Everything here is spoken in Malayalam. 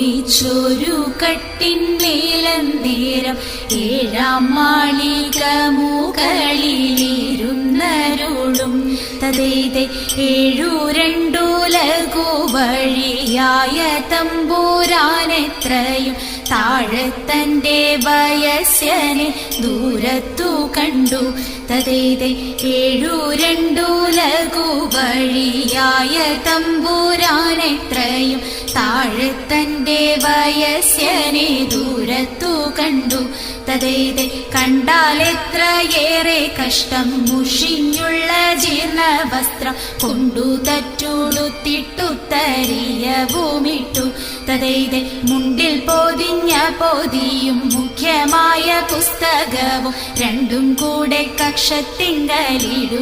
ഒന്നിച്ചൊരു കട്ടിന്മേലന്നേരം ഏഴാം മാളിക മുകളിലിരുന്നരുളും തതേതെ ഏഴു രണ്ടുലകു വഴിയായ തമ്പുരാനെത്രയും താഴെ തന്റെ വയസ്യനെ ദൂരത്തു കണ്ടു തതേതെ ഏഴു രണ്ടുലകു വഴിയായ തമ്പുരാനെത്രയും താഴെ തന്റെ വയസ്യനെ ദൂരത്തു കണ്ടു തതേതെ കണ്ടാൽ എത്രയേറെ കഷ്ടം മുഷിഞ്ഞുള്ള ജീർണ വസ്ത്രം കൊണ്ടു തറ്റുടുത്തിട്ടുത്തരിയ ഭൂമിട്ടു തതേതെ മുണ്ടിൽ പൊതിഞ്ഞ പൊതിയും മുഖ്യമായ പുസ്തകവും രണ്ടും കൂടെ കക്ഷത്തിങ്കലിടും